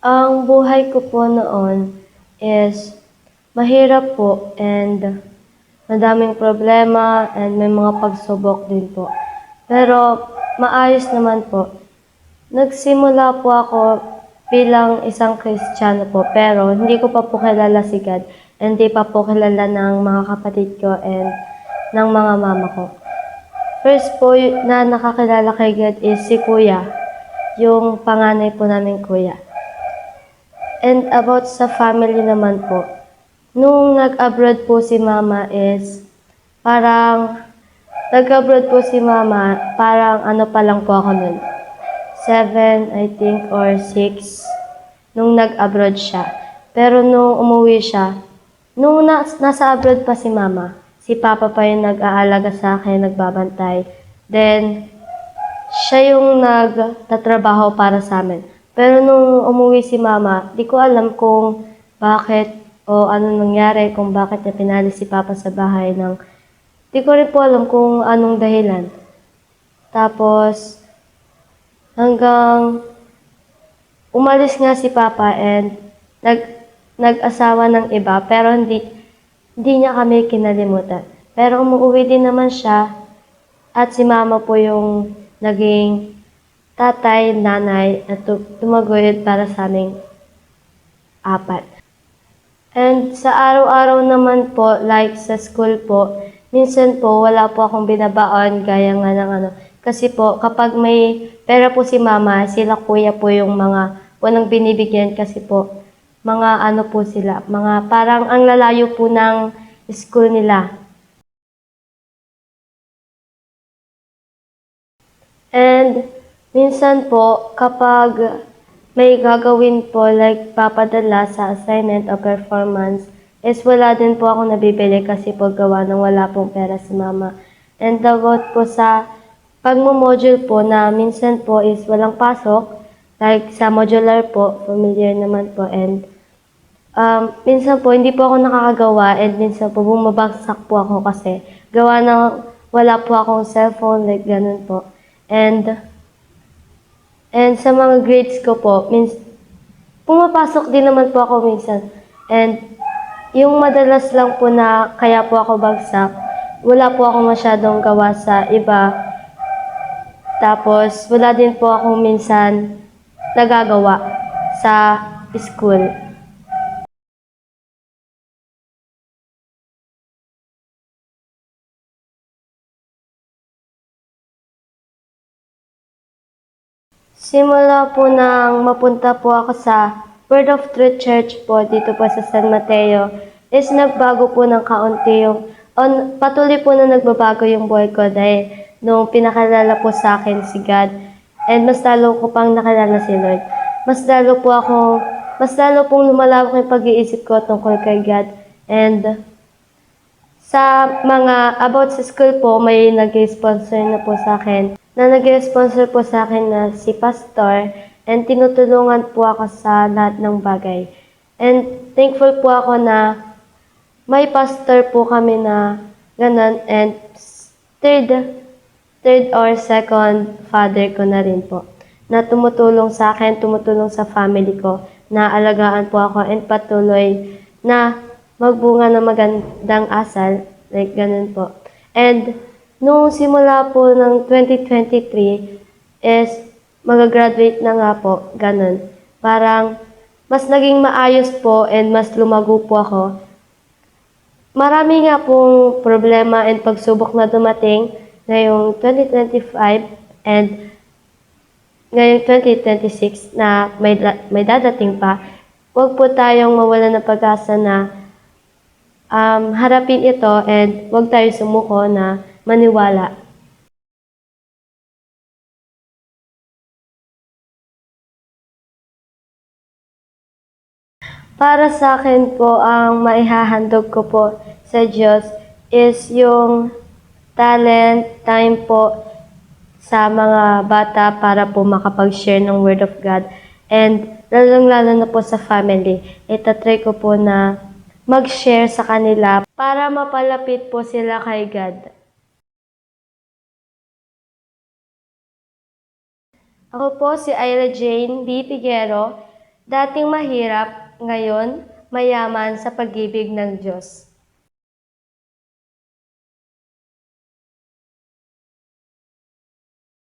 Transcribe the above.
Ang buhay ko po noon is mahirap po and madaming problema and may mga pagsubok din po. Pero maayos naman po. Nagsimula po ako bilang isang Kristiyano po, pero hindi ko pa po kilala si God, and hindi pa po kilala ng mga kapatid ko and ng mga mama ko. First po na nakakilala kay God is si Kuya, yung panganay po namin kuya. And about sa family naman po, nung nag-abroad po si Mama is nag-abroad po si Mama, parang ano pa lang po ako nun. 7, I think, or 6, nung nag-abroad siya. Pero nung umuwi siya, nung nasa abroad pa si Mama, si Papa pa yung nag-aalaga sa akin, nagbabantay. Then, siya yung nagtatrabaho para sa amin. Pero nung umuwi si Mama, di ko alam kung bakit o ano nangyari, kung bakit niya pinalis si Papa sa bahay ng... Di ko rin po alam kung anong dahilan. Tapos, hanggang umalis nga si Papa and nag-asawa ng iba, pero hindi niya kami kinalimutan. Pero umuwi din naman siya at si Mama po yung naging tatay, nanay, at tumaguyod para sa aming 4. And sa araw-araw naman po, like sa school po, minsan po wala po akong binabaon gaya nga ng ano. Kasi po, kapag may pera po si Mama, sila kuya po yung mga unang binibigyan kasi po, mga ano po sila, mga parang ang lalayo po ng school nila. And minsan po, kapag may gagawin po like papadala sa assignment o performance, is wala din po ako nabibili kasi po gawa ng wala pong pera si Mama. And about po sa pagmo-module po na minsan po is walang pasok, like sa modular po, familiar naman po, and minsan po hindi po ako nakakagawa and minsan po bumabagsak po ako kasi gawa ng wala po akong cellphone, like ganun po. And sa mga grades ko po, pumapasok din naman po ako minsan. And yung madalas lang po na kaya po ako bagsak, wala po ako masyadong gawa sa iba. Tapos wala din po ako minsan nagagawa sa school. Simula po nang mapunta po ako sa Word of Truth Church po dito po sa San Mateo, is nagbago po ng kaunti patuloy po na nagbabago yung buhay ko dahil nung pinakalala po sa akin si God, and mas lalo ko pang nakilala si Lord. Mas lalo pong lumalawak yung pag-iisip ko tungkol kay God. And sa mga about sa school po, may nag-sponsor na po sa akin. Nag-sponsor po sa akin na si Pastor, and tinutulungan po ako sa lahat ng bagay. And thankful po ako na may pastor po kami na ganun, and third or second father ko na rin po na tumutulong sa akin, tumutulong sa family ko na alagaan po ako and patuloy na magbunga ng magandang asal, like ganun po. And nung simula po ng 2023 is mag-graduate na nga po, ganun. Parang mas naging maayos po and mas lumago po ako. Marami nga pong problema and pagsubok na dumating ngayong 2025 and ngayong 2026 na may dadating pa. Huwag po tayong mawalan ng pag-asa na harapin ito and huwag tayo sumuko na maniwala. Para sa akin po, ang maihahandog ko po sa Diyos is yung talent, time po sa mga bata para po makapag-share ng Word of God. And lalong-lalo na po sa family, itatry ko po na mag-share sa kanila para mapalapit po sila kay God. Ako po si Ira Jane B. Figuero, Dating mahirap, ngayon mayaman sa pag-ibig ng Diyos.